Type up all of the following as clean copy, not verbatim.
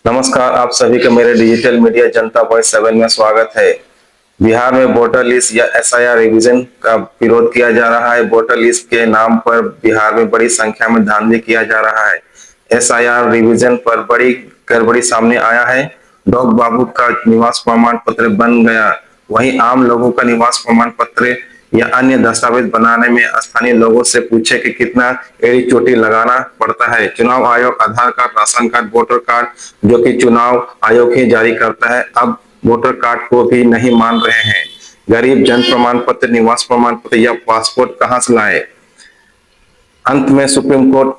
नमस्कार, आप सभी का मेरे डिजिटल मीडिया जनता वॉइस 7 में स्वागत है। बिहार में वोटर लिस्ट या एसआईआर रिवीजन का विरोध किया जा रहा है। वोटर लिस्ट के नाम पर बिहार में बड़ी संख्या में धांधली किया जा रहा है। एसआईआर रिवीजन पर बड़ी गड़बड़ी सामने आया है। डॉग बाबू का निवास प्रमाण पत्र बन गया, वहीं आम लोगों का निवास प्रमाण पत्र या अन्य दस्तावेज बनाने में स्थानीय लोगों से पूछे कि कितना एड़ी चोटी लगाना पड़ता है। चुनाव आयोग Aadhaar card, ration card, voter card जो कि चुनाव आयोग ही जारी करता है, अब वोटर कार्ड को भी नहीं मान रहे हैं। गरीब जन प्रमाण पत्र, निवास प्रमाण पत्र या पासपोर्ट कहां से लाए? अंत में सुप्रीम कोर्ट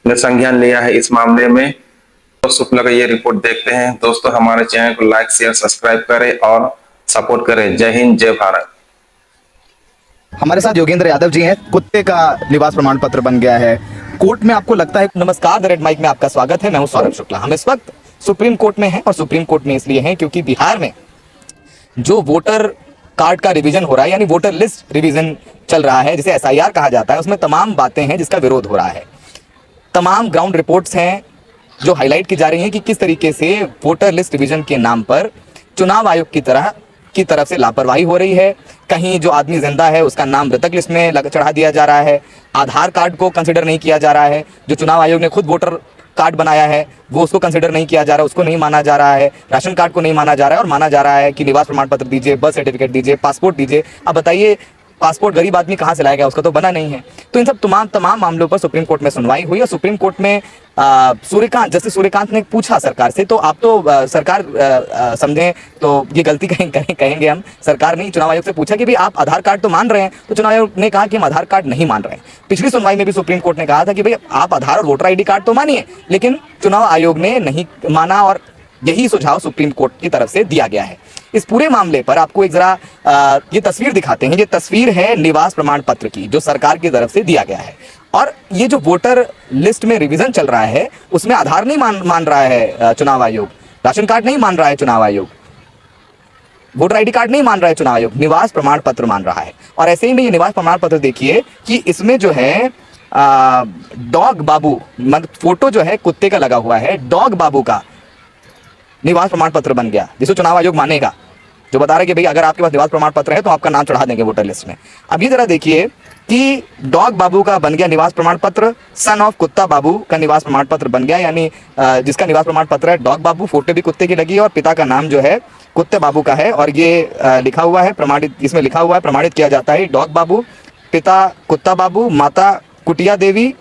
ने संज्ञान लिया है इस मामले में। तो शुक्ला का ये रिपोर्ट देखते हैं। दोस्तों, हमारे चैनल को लाइक, शेयर, सब्सक्राइब करें और सपोर्ट करें। जय हिंद, जय भारत। हमारे साथ योगेंद्र यादव जी हैं। कुत्ते का निवास प्रमाण पत्र बन गया है, कोर्ट में आपको लगता है? नमस्कार, द रेड माइक में आपका स्वागत है। मैं हूं सौरभ शुक्ला। हम इस वक्त सुप्रीम कोर्ट में हैं और सुप्रीम कोर्ट में इसलिए हैं क्योंकि बिहार में जो वोटर कार्ड का रिवीजन हो रहा है, यानी वोटर लिस्ट रिवीजन चल रहा है, जिसे एसआईआर कहा जाता है, उसमें तमाम बातें हैं जिसका विरोध हो रहा है। तमाम ग्राउंड रिपोर्ट्स हैं जो हाईलाइट की जा रही हैं कि किस तरीके से वोटर लिस्ट रिवीजन के नाम पर चुनाव आयोग की तरफ से लापरवाही हो रही है। कहीं जो आदमी जिंदा है उसका नाम मृतक लिस्ट में चढ़ा दिया जा रहा है। आधार कार्ड को कंसिडर नहीं किया जा रहा है। जो चुनाव आयोग ने खुद वोटर कार्ड बनाया है वो उसको कंसिडर नहीं किया जा रहा, उसको नहीं माना जा रहा है। राशन कार्ड को नहीं माना जा रहा है और माना जा रहा है कि निवास प्रमाण पत्र दीजिए, बर्थ सर्टिफिकेट दीजिए, पासपोर्ट दीजिए। अब बताइए, पासपोर्ट गरीब आदमी कहाँ से लाएगा? उसका तो बना नहीं है। तो इन सब तमाम मामलों पर सुप्रीम कोर्ट में सुनवाई हुई और सुप्रीम कोर्ट में जस्टिस सूर्यकांत ने पूछा सरकार से, तो आप तो सरकार समझें तो ये गलती कहेंगे हम, सरकार ने चुनाव आयोग से पूछा कि भाई आप आधार कार्ड तो मान रहे हैं, तो चुनाव आयोग ने कहा कि हम आधार कार्ड नहीं मान रहे हैं। पिछली सुनवाई में भी सुप्रीम कोर्ट ने कहा था कि भाई आप आधार और वोटर आईडी कार्ड तो मानिए, लेकिन चुनाव आयोग ने नहीं माना और यही सुझाव सुप्रीम कोर्ट की तरफ से दिया गया है। इस पूरे मामले पर आपको एक जरा ये तस्वीर दिखाते हैं। ये तस्वीर है निवास प्रमाण पत्र की जो सरकार की तरफ से दिया गया है। और ये जो वोटर लिस्ट में रिवीजन चल रहा है उसमें आधार नहीं मान रहा है चुनाव आयोग, राशन कार्ड नहीं मान रहा है चुनाव आयोग, वोटर आईडी कार्ड नहीं मान रहा है चुनाव आयोग, निवास प्रमाण पत्र मान रहा है। और ऐसे ही में ये निवास प्रमाण पत्र देखिए कि इसमें जो है डॉग बाबू, मतलब फोटो जो है कुत्ते का लगा हुआ है, डॉग बाबू का निवास प्रमाण पत्र बन गया जिसे चुनाव आयोग मानेगा, जो बता रहा है कि भाई अगर आपके पास निवास प्रमाण पत्र है तो आपका नाम चढ़ा देंगे वोटर लिस्ट में। अब ये जरा देखिए कि डॉग बाबू का बन गया निवास प्रमाण पत्र, सन ऑफ कुत्ता बाबू का निवास प्रमाण पत्र बन गया, यानी जिसका निवास प्रमाण पत्र है डॉग बाबू, फोटो भी कुत्ते की लगी है और पिता का नाम जो है कुत्ते बाबू का है। और ये लिखा हुआ है प्रमाणित, इसमें लिखा हुआ है प्रमाणित किया जाता है डॉग बाबू, पिता कुत्ता बाबू, माता कुटिया देवी,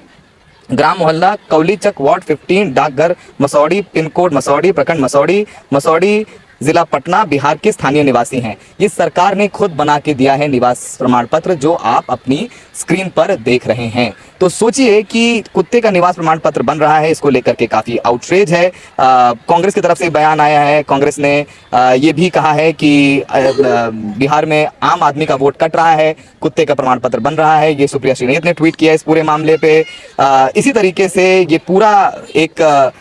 ग्राम मोहल्ला कौलीचक, वार्ड 15, डाकघर मसौड़ी, पिन कोड मसौड़ी, प्रखंड मसौड़ी, मसौड़ी जिला पटना, बिहार के स्थानीय निवासी हैं। ये सरकार ने खुद बना के दिया है निवास प्रमाण पत्र जो आप अपनी स्क्रीन पर देख रहे हैं। तो सोचिए कि कुत्ते का निवास प्रमाण पत्र बन रहा है, इसको लेकर के काफ़ी आउटरेज है। कांग्रेस की तरफ से बयान आया है। कांग्रेस ने ये भी कहा है कि बिहार में आम आदमी का वोट कट रहा है, कुत्ते का प्रमाण पत्र बन रहा है। ये सुप्रिया श्रीनेत ने ट्वीट किया इस पूरे मामले पे। इसी तरीके से ये पूरा एक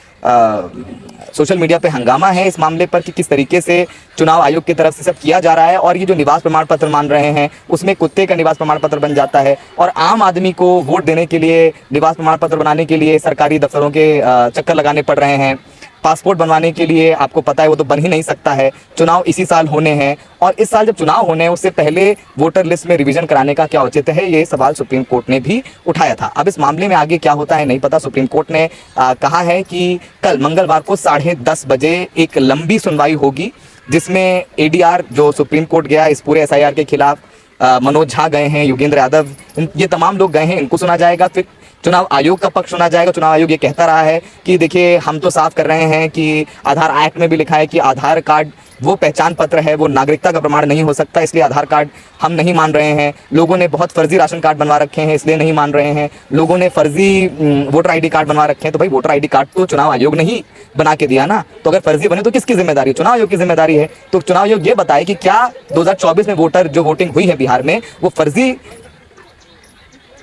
सोशल मीडिया पे हंगामा है इस मामले पर कि किस तरीके से चुनाव आयोग की तरफ से सब किया जा रहा है। और ये जो निवास प्रमाण पत्र मान रहे हैं उसमें कुत्ते का निवास प्रमाण पत्र बन जाता है और आम आदमी को वोट देने के लिए, निवास प्रमाण पत्र बनाने के लिए सरकारी दफ्तरों के चक्कर लगाने पड़ रहे हैं। पासपोर्ट बनवाने के लिए आपको पता है वो तो बन ही नहीं सकता है। चुनाव इसी साल होने हैं और इस साल जब चुनाव होने हैं उससे पहले वोटर लिस्ट में रिवीजन कराने का क्या औचित्य है, ये सवाल सुप्रीम कोर्ट ने भी उठाया था। अब इस मामले में आगे क्या होता है नहीं पता। सुप्रीम कोर्ट ने कहा है कि कल मंगलवार को 10:30 बजे एक लंबी सुनवाई होगी जिसमें एडीआर जो सुप्रीम कोर्ट गया इस पूरे एसआईआर के खिलाफ, मनोज झा गए हैं, योगेंद्र यादव, ये तमाम लोग गए हैं, इनको सुना जाएगा। फिर चुनाव आयोग का पक्ष सुना जाएगा। चुनाव आयोग ये कहता रहा है कि देखिए हम तो साफ कर रहे हैं कि आधार एक्ट में भी लिखा है कि आधार कार्ड वो पहचान पत्र है, वो नागरिकता का प्रमाण नहीं हो सकता, इसलिए आधार कार्ड हम नहीं मान रहे हैं। लोगों ने बहुत फर्जी राशन कार्ड बनवा रखे हैं इसलिए नहीं मान रहे हैं। लोगों ने फर्जी वोटर आईडी कार्ड बनवा रखे हैं, तो भाई वोटर आईडी कार्ड तो चुनाव आयोग ने ही बना के दिया ना, तो अगर फर्जी बने तो किसकी जिम्मेदारी? चुनाव आयोग की जिम्मेदारी है। तो चुनाव आयोग ये बताए कि क्या 2024 में वोटर जो वोटिंग हुई है बिहार में वो फर्जी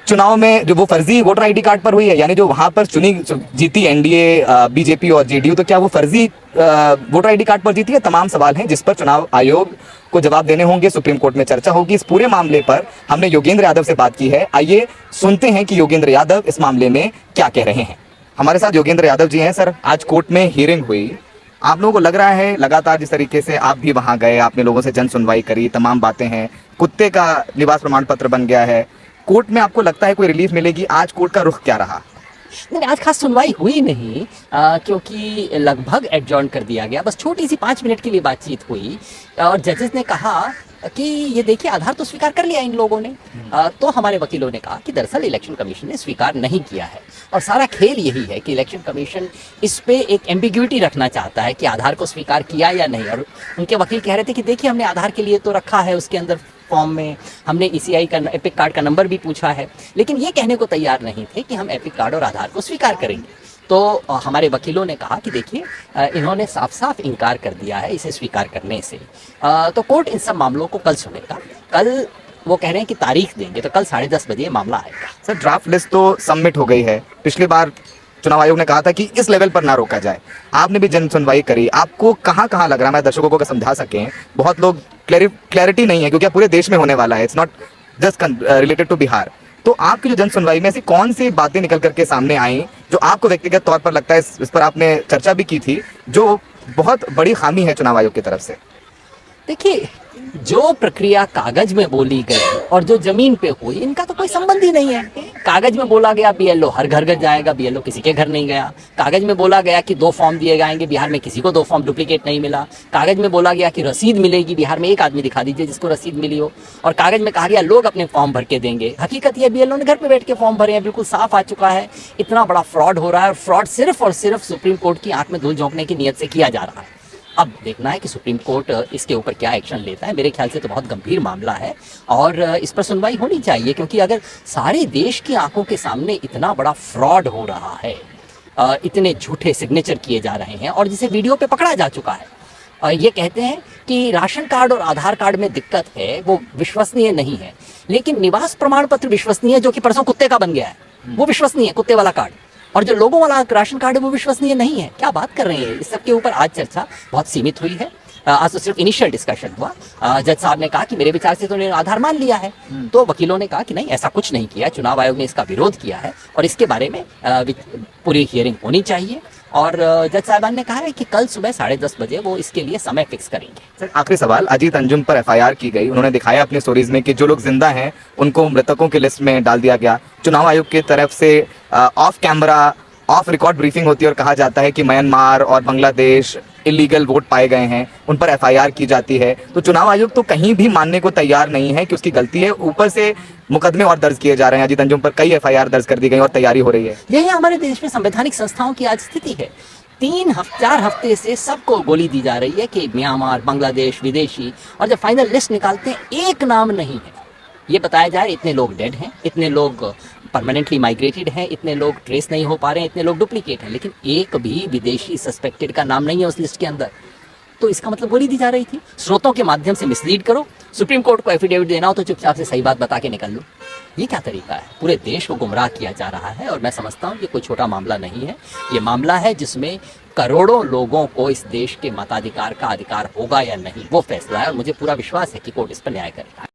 चुनाव में जो वो फर्जी वोटर आईडी कार्ड पर हुई है, यानी जो वहां पर जीती एनडीए, बीजेपी और जेडीयू, तो क्या वो फर्जी वोटर आईडी कार्ड पर जीती है? तमाम सवाल हैं जिस पर चुनाव आयोग को जवाब देने होंगे। सुप्रीम कोर्ट में चर्चा होगी इस पूरे मामले पर। हमने योगेंद्र यादव से बात की है, आइए सुनते हैं कि योगेंद्र यादव इस मामले में क्या कह रहे हैं। हमारे साथ योगेंद्र यादव जी हैं। सर, आज कोर्ट में हियरिंग हुई, आप लोगों को लग रहा है लगातार जिस तरीके से आप भी वहां गए, आपने लोगों से जन सुनवाई करी, तमाम बातें हैं, कुत्ते का निवास प्रमाण पत्र बन गया है, कोर्ट में आपको लगता है कोई रिलीफ मिलेगी? आज कोर्ट का रुख क्या रहा? नहीं, आज खास सुनवाई हुई नहीं, क्योंकि लगभग एडजॉर्न कर दिया गया। बस छोटी सी 5 मिनट के लिए बातचीत हुई और जजेस ने कहा कि ये देखिए आधार तो स्वीकार कर लिया इन लोगों ने। तो हमारे वकीलों ने कहा कि दरअसल इलेक्शन कमीशन ने स्वीकार नहीं किया है और सारा खेल यही है कि इलेक्शन कमीशन इस पे एक एम्बिग्यूटी रखना चाहता है कि आधार को स्वीकार किया या नहीं। और उनके वकील कह रहे थे कि देखिए हमने आधार के लिए तो रखा है, उसके अंदर फॉर्म में हमने ईसीआई का एपिक कार्ड का नंबर भी पूछा है, लेकिन ये कहने को तैयार नहीं थे कि हम एपिक कार्ड और आधार को स्वीकार करेंगे। तो हमारे वकीलों ने कहा कि देखिए इन्होंने साफ साफ इनकार कर दिया है इसे स्वीकार करने से। तो कोर्ट इन सब मामलों को कल सुनेगा। कल वो कह रहे हैं कि तारीख देंगे, तो कल 10:30 बजे मामला आएगा। सर, ड्राफ्ट लिस्ट तो सबमिट हो गई है। पिछली बार चुनाव आयोग ने कहा था कि इस लेवल पर ना रोका जाए, आपने भी जन सुनवाई करी, आपको कहाँ कहाँ लग रहा है, मैं दर्शकों को समझा सकें, बहुत लोग क्लैरिटी नहीं है क्योंकि अब पूरे देश में होने वाला है, it's not just related to Bihar. तो आपकी जो जन सुनवाई में ऐसी कौन सी बातें निकल करके सामने आई जो आपको व्यक्तिगत तौर पर लगता है, इस पर आपने चर्चा भी की थी, जो बहुत बड़ी खामी है चुनाव आयोग की तरफ से? देखिए, जो प्रक्रिया कागज में बोली गई और जो जमीन पे हुई, इनका तो कोई संबंध ही नहीं है। कागज में बोला गया बीएलओ हर घर घर जाएगा, बीएलओ किसी के घर नहीं गया। कागज में बोला गया कि 2 फॉर्म दिए जाएंगे, बिहार में किसी को 2 फॉर्म डुप्लीकेट नहीं मिला। कागज में बोला गया कि रसीद मिलेगी, बिहार में एक आदमी दिखा दीजिए जिसको रसीद मिली हो। और कागज में कहा गया लोग अपने फॉर्म भर के देंगे। हकीकत ये बीएलओ ने घर पे बैठ के फॉर्म भरे हैं, बिल्कुल साफ आ चुका है। इतना बड़ा फ्रॉड हो रहा है और फ्रॉड सिर्फ और सिर्फ सुप्रीम कोर्ट की आंख में धूल झोंकने की नीयत से किया जा रहा है। अब देखना है कि सुप्रीम कोर्ट इसके ऊपर क्या एक्शन लेता है। मेरे ख्याल से तो बहुत गंभीर मामला है और इस पर सुनवाई होनी चाहिए, क्योंकि अगर सारे देश की आंखों के सामने इतना बड़ा फ्रॉड हो रहा है, इतने झूठे सिग्नेचर किए जा रहे हैं और जिसे वीडियो पे पकड़ा जा चुका है, ये कहते हैं कि राशन कार्ड और आधार कार्ड में दिक्कत है, वो विश्वसनीय नहीं है, लेकिन निवास प्रमाण पत्र विश्वसनीय है, जो कि परसों कुत्ते का बन गया है, वो विश्वसनीय है, कुत्ते वाला कार्ड। और जो लोगों वाला राशन कार्ड है वो विश्वसनीय नहीं है। क्या बात कर रहे हैं? इस सब के ऊपर आज चर्चा बहुत सीमित हुई है। आज तो सिर्फ इनिशियल डिस्कशन हुआ। जज साहब ने कहा कि मेरे विचार से तो उन्होंने आधार मान लिया है, तो वकीलों ने कहा कि नहीं, ऐसा कुछ नहीं किया, चुनाव आयोग ने इसका विरोध किया है और इसके बारे में पूरी हियरिंग होनी चाहिए। और जज साहबान ने कहा है कि कल सुबह 10:30 बजे वो इसके लिए समय फिक्स करेंगे। सर, आखिरी सवाल, अजीत अंजुम पर एफआईआर की गई, उन्होंने दिखाया अपनी स्टोरीज में कि जो लोग जिंदा हैं उनको मृतकों की लिस्ट में डाल दिया गया। चुनाव आयोग की तरफ से of camera, of record briefing होती है और कहा जाता है कि म्यांमार और बांग्लादेश इलीगल वोट पाए गए हैं, उन पर एफआईआर की जाती है। तो चुनाव आयोग तो कहीं भी मानने को तैयार नहीं है कि उसकी गलती है, ऊपर से मुकदमे और दर्ज किए जा रहे हैं। अजीत अंजुम पर कई एफआईआर दर्ज कर दी गई और तैयारी हो रही है। यही हमारे देश में संवैधानिक संस्थाओं की आज स्थिति है। 4 हफ्ते से सबको गोली दी जा रही है कि म्यांमार, बांग्लादेश, विदेशी, और जब फाइनल लिस्ट निकालते हैं एक नाम नहीं है। ये बताया जाए इतने लोग डेड हैं, इतने लोग परमानेंटली माइग्रेटेड हैं, इतने लोग ट्रेस नहीं हो पा रहे हैं, इतने लोग डुप्लीकेट हैं, लेकिन एक भी विदेशी सस्पेक्टेड का नाम नहीं है उस लिस्ट के अंदर। तो इसका मतलब गोली दी जा रही थी। स्रोतों के माध्यम से मिसलीड करो, सुप्रीम कोर्ट को एफिडेविट देना हो तो चुपचाप से सही बात बता के निकल लो। ये क्या तरीका है? पूरे देश को गुमराह किया जा रहा है और मैं समझता हूँ ये कोई छोटा मामला नहीं है। ये मामला है जिसमें करोड़ों लोगों को इस देश के मताधिकार का अधिकार होगा या नहीं, वो फैसला है और मुझे पूरा विश्वास है कि कोर्ट इस पर न्याय करेगा।